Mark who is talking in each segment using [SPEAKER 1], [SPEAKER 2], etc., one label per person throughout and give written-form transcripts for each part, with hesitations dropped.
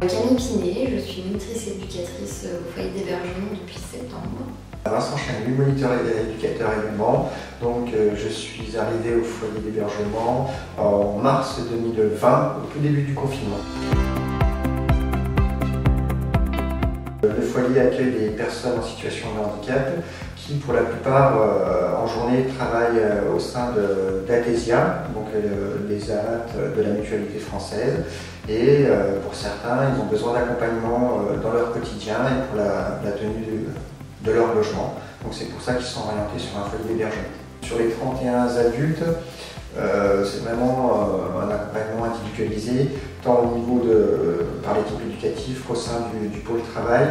[SPEAKER 1] Camille Pinet, je suis monitrice éducatrice au foyer d'hébergement depuis septembre.
[SPEAKER 2] Vincent Chagny, moniteur et éducateur également. Donc je suis arrivé au foyer d'hébergement en mars 2020, au tout début du confinement. Le foyer accueille des personnes en situation de handicap qui, pour la plupart, en journée, travaillent au sein d'Athesia, donc les AAT de la Mutualité française. Et pour certains, ils ont besoin d'accompagnement dans leur quotidien et pour la tenue de leur logement. Donc c'est pour ça qu'ils sont orientés sur un foyer d'hébergement. Sur les 31 adultes, c'est vraiment un accompagnement individualisé, tant au niveau par l'équipe éducative qu'au sein du pôle travail,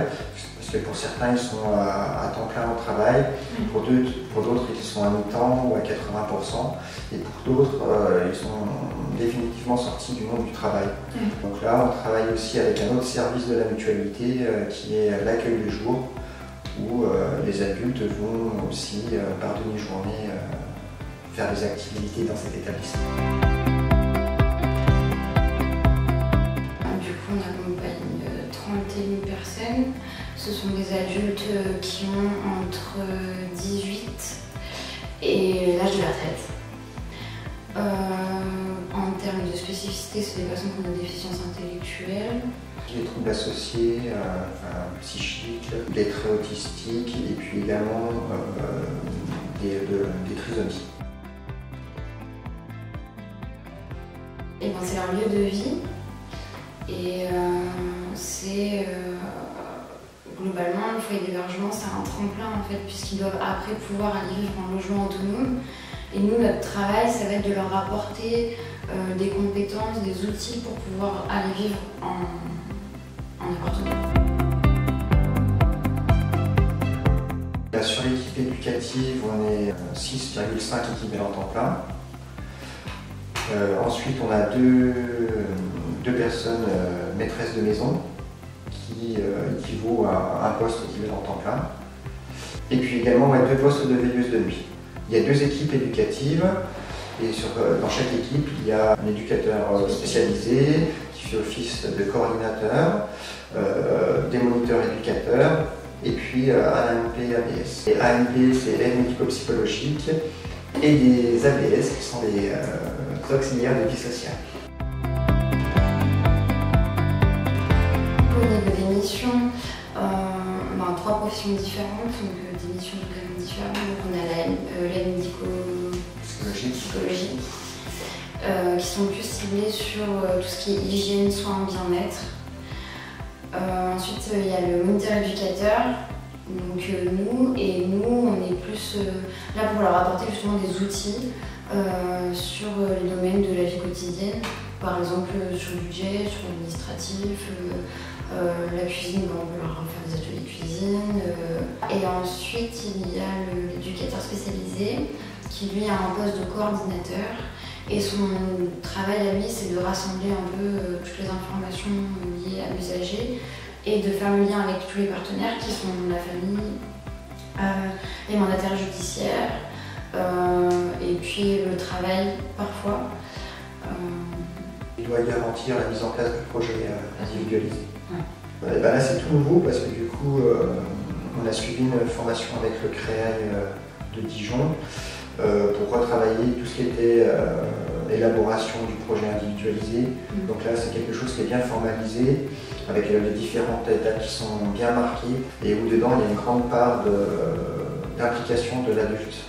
[SPEAKER 2] parce que pour certains ils sont à temps plein au travail, pour d'autres ils sont à mi-temps ou à 80%, et pour d'autres ils sont définitivement sortis du monde du travail. Donc là on travaille aussi avec un autre service de la mutualité qui est l'accueil du jour, où les adultes vont aussi par demi-journée faire des activités dans cet établissement.
[SPEAKER 1] Du coup, on accompagne 31 personnes. Ce sont des adultes qui ont entre 18 et l'âge de la retraite. En termes de spécificité, c'est des personnes qui ont des déficiences intellectuelles.
[SPEAKER 2] Les troubles associés, psychiques, des traits autistiques et puis également des trisomies.
[SPEAKER 1] C'est leur lieu de vie et globalement le foyer d'hébergement c'est un tremplin en fait, puisqu'ils doivent après pouvoir aller vivre en logement autonome. Et nous, notre travail, ça va être de leur apporter des compétences, des outils pour pouvoir aller vivre en appartement.
[SPEAKER 2] Sur l'équipe éducative, on est 6,5 équivalents temps plein. Ensuite, on a deux personnes maîtresses de maison qui équivaut à un poste équivalent temps plein. Et puis également, on a 2 postes de veilleuse de nuit. Il y a 2 équipes éducatives et dans chaque équipe, il y a un éducateur spécialisé qui fait office de coordinateur, des moniteurs éducateurs et puis un AMP ABS. Et AMP, c'est aide médico-psychologique, et des ABS qui sont des auxiliaires de vie sociale.
[SPEAKER 1] Au niveau des missions, on a 3 professions différentes, donc des missions totalement différentes. Donc on a l'aide médico-psychologique, qui sont plus ciblées sur tout ce qui est hygiène, soins, bien-être. Ensuite, il y a le moniteur éducateur, donc nous, on est plus là pour leur apporter justement des outils sur les domaines de la vie quotidienne, par exemple sur le budget, sur l'administratif, la cuisine, on peut leur faire des ateliers cuisine. Et ensuite, il y a l'éducateur spécialisé qui lui a un poste de coordinateur. Et son travail à lui, c'est de rassembler un peu toutes les informations liées à l'usager et de faire le lien avec tous les partenaires qui sont la famille, les mandataires judiciaires, et puis le travail parfois.
[SPEAKER 2] Il doit garantir la mise en place du projet individualisé.
[SPEAKER 1] Ouais.
[SPEAKER 2] Là, c'est tout nouveau parce que du coup, on a suivi une formation avec le CREAI de Dijon pour retravailler tout ce qui était élaboration du projet individualisé. Donc là, c'est quelque chose qui est bien formalisé, avec les différentes étapes qui sont bien marquées et où dedans, il y a une grande part d'implication de l'adulte.